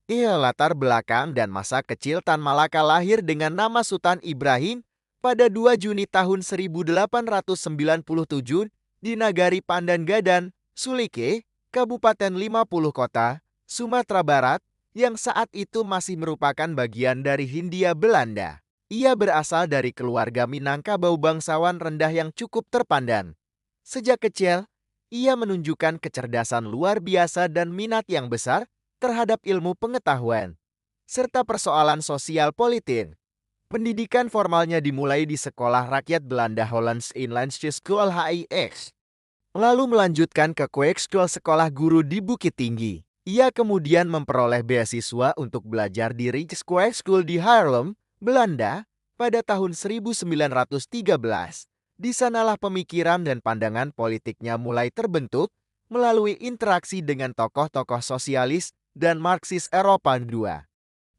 Latar belakang dan masa kecil Tan Malaka lahir dengan nama Sultan Ibrahim pada 2 Juni tahun 1897 di Nagari Pandan-Gadan, Sulike, Kabupaten 50 Kota, Sumatera Barat, yang saat itu masih merupakan bagian dari Hindia Belanda. Ia berasal dari keluarga Minangkabau bangsawan rendah yang cukup terpandang. Sejak kecil, ia menunjukkan kecerdasan luar biasa dan minat yang besar terhadap ilmu pengetahuan, serta persoalan sosial politik. Pendidikan formalnya dimulai di Sekolah Rakyat Belanda Hollands Inlandse School HIX, lalu melanjutkan ke Kweekschool Sekolah Guru di Bukit Tinggi. Ia kemudian memperoleh beasiswa untuk belajar di Rijkskweekschool di Haarlem, Belanda, pada tahun 1913. Di sanalah pemikiran dan pandangan politiknya mulai terbentuk melalui interaksi dengan tokoh-tokoh sosialis dan Marksis Eropa II.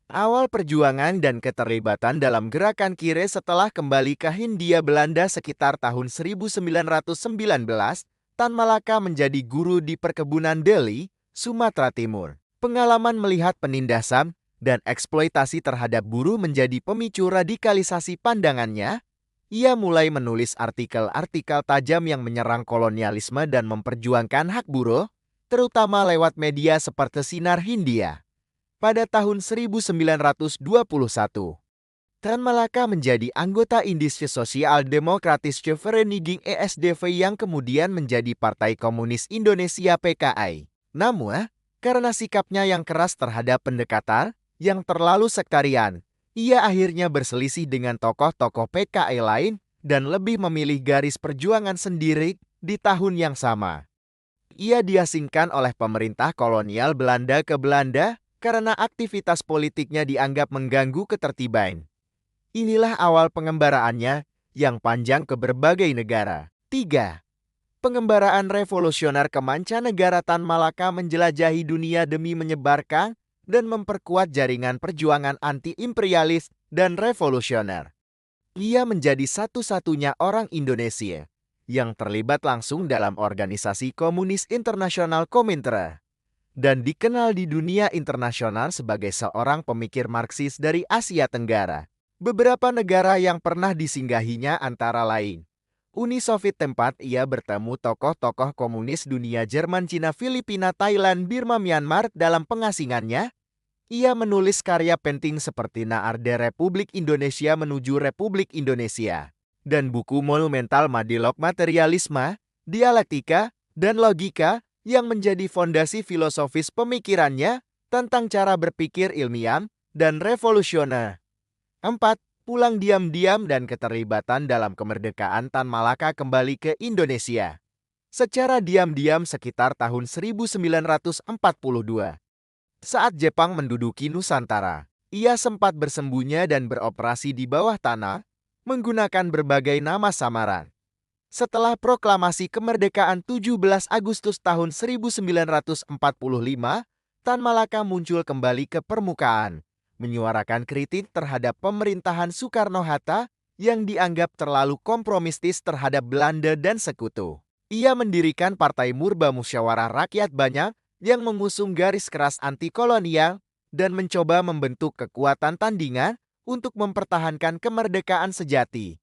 Awal perjuangan dan keterlibatan dalam gerakan Kire setelah kembali ke Hindia Belanda sekitar tahun 1919, Tan Malaka menjadi guru di perkebunan Deli, Sumatera Timur. Pengalaman melihat penindasan dan eksploitasi terhadap buruh menjadi pemicu radikalisasi pandangannya. Ia mulai menulis artikel-artikel tajam yang menyerang kolonialisme dan memperjuangkan hak buruh, terutama lewat media seperti Sinar Hindia. Pada tahun 1921, Tan Malaka menjadi anggota Indische Sosial Democratische Vereniging ESDV yang kemudian menjadi Partai Komunis Indonesia PKI. Namun, karena sikapnya yang keras terhadap pendekatan yang terlalu sektarian, ia akhirnya berselisih dengan tokoh-tokoh PKI lain dan lebih memilih garis perjuangan sendiri di tahun yang sama. Ia diasingkan oleh pemerintah kolonial Belanda ke Belanda karena aktivitas politiknya dianggap mengganggu ketertiban. Inilah awal pengembaraannya yang panjang ke berbagai negara. 3. Pengembaraan revolusioner ke mancanegara. Tan Malaka menjelajahi dunia demi menyebarkan dan memperkuat jaringan perjuangan anti-imperialis dan revolusioner. Ia menjadi satu-satunya orang Indonesia yang terlibat langsung dalam organisasi komunis internasional Komintern dan dikenal di dunia internasional sebagai seorang pemikir Marksis dari Asia Tenggara. Beberapa negara yang pernah disinggahinya antara lain Uni Soviet, tempat ia bertemu tokoh-tokoh komunis dunia Jerman, Cina, Filipina, Thailand, Birma, Myanmar. Dalam pengasingannya, ia menulis karya penting seperti Naarde Republik Indonesia menuju Republik Indonesia dan buku monumental Madilog Materialisme, Dialektika, dan Logika yang menjadi fondasi filosofis pemikirannya tentang cara berpikir ilmiah dan revolusioner. 4. Pulang diam-diam dan keterlibatan dalam kemerdekaan. Tan Malaka kembali ke Indonesia secara diam-diam sekitar tahun 1942. Saat Jepang menduduki Nusantara, ia sempat bersembunyi dan beroperasi di bawah tanah menggunakan berbagai nama samaran. Setelah proklamasi kemerdekaan 17 Agustus tahun 1945, Tan Malaka muncul kembali ke permukaan, menyuarakan kritik terhadap pemerintahan Soekarno-Hatta yang dianggap terlalu kompromistis terhadap Belanda dan sekutu. Ia mendirikan Partai Murba Musyawarah Rakyat Banyak yang mengusung garis keras anti-kolonial dan mencoba membentuk kekuatan tandingan untuk mempertahankan kemerdekaan sejati.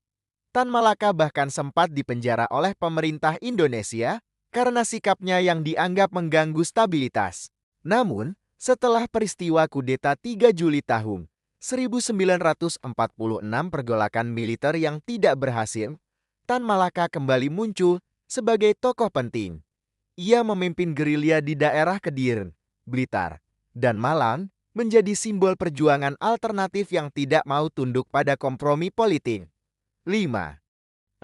Tan Malaka bahkan sempat dipenjara oleh pemerintah Indonesia karena sikapnya yang dianggap mengganggu stabilitas. Namun, setelah peristiwa kudeta 3 Juli tahun 1946, pergolakan militer yang tidak berhasil, Tan Malaka kembali muncul sebagai tokoh penting. Ia memimpin gerilya di daerah Kediri, Blitar, dan Malang, menjadi simbol perjuangan alternatif yang tidak mau tunduk pada kompromi politik. 5.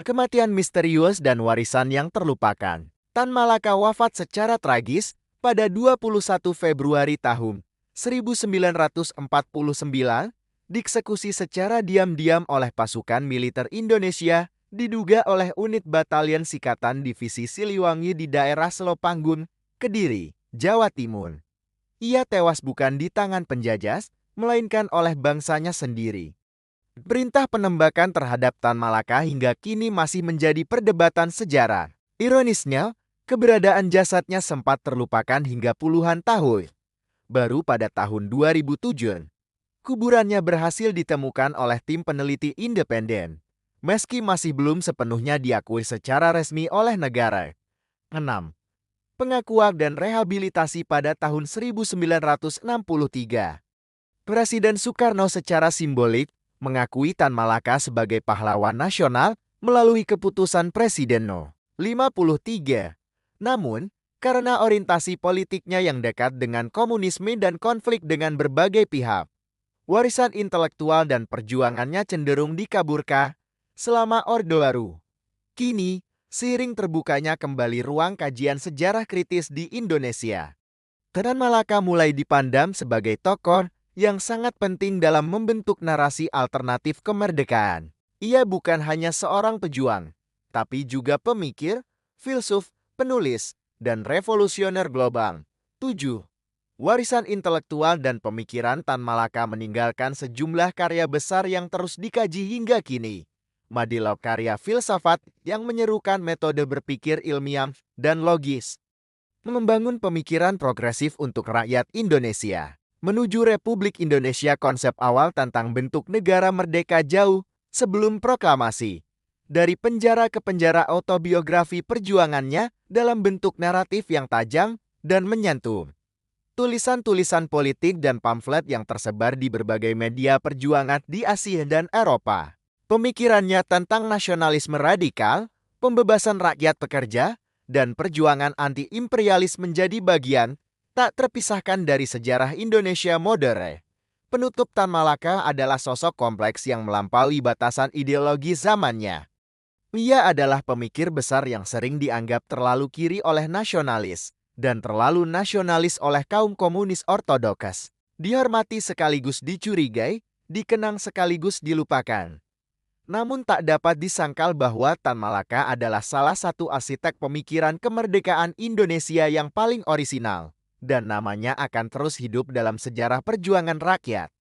Kematian misterius dan warisan yang terlupakan. Tan Malaka wafat secara tragis pada 21 Februari tahun 1949, dieksekusi secara diam-diam oleh pasukan militer Indonesia, diduga oleh unit Batalion Sikatan Divisi Siliwangi di daerah Selopanggun, Kediri, Jawa Timur. Ia tewas bukan di tangan penjajah, melainkan oleh bangsanya sendiri. Perintah penembakan terhadap Tan Malaka hingga kini masih menjadi perdebatan sejarah. Ironisnya, keberadaan jasadnya sempat terlupakan hingga puluhan tahun. Baru pada tahun 2007, kuburannya berhasil ditemukan oleh tim peneliti independen, meski masih belum sepenuhnya diakui secara resmi oleh negara. 6. Pengakuan dan rehabilitasi pada tahun 1963. Presiden Soekarno secara simbolik mengakui Tan Malaka sebagai pahlawan nasional melalui keputusan Presiden No. 53. Namun, karena orientasi politiknya yang dekat dengan komunisme dan konflik dengan berbagai pihak, warisan intelektual dan perjuangannya cenderung dikaburkan selama Orde Baru. Kini, seiring terbukanya kembali ruang kajian sejarah kritis di Indonesia, Tan Malaka mulai dipandang sebagai tokoh yang sangat penting dalam membentuk narasi alternatif kemerdekaan. Ia bukan hanya seorang pejuang, tapi juga pemikir, filsuf, penulis, dan revolusioner global. 7. Warisan intelektual dan pemikiran Tan Malaka meninggalkan sejumlah karya besar yang terus dikaji hingga kini. Madilau karya filsafat yang menyerukan metode berpikir ilmiah dan logis, membangun pemikiran progresif untuk rakyat Indonesia. Menuju Republik Indonesia, konsep awal tentang bentuk negara merdeka jauh sebelum proklamasi. Dari penjara ke penjara, autobiografi perjuangannya dalam bentuk naratif yang tajam dan menyentuh. Tulisan-tulisan politik dan pamflet yang tersebar di berbagai media perjuangan di Asia dan Eropa. Pemikirannya tentang nasionalisme radikal, pembebasan rakyat pekerja, dan perjuangan anti-imperialis menjadi bagian tak terpisahkan dari sejarah Indonesia modern. Penutup, Tan Malaka adalah sosok kompleks yang melampaui batasan ideologi zamannya. Ia adalah pemikir besar yang sering dianggap terlalu kiri oleh nasionalis dan terlalu nasionalis oleh kaum komunis ortodoks. Dihormati sekaligus dicurigai, dikenang sekaligus dilupakan. Namun tak dapat disangkal bahwa Tan Malaka adalah salah satu arsitek pemikiran kemerdekaan Indonesia yang paling orisinal, dan namanya akan terus hidup dalam sejarah perjuangan rakyat.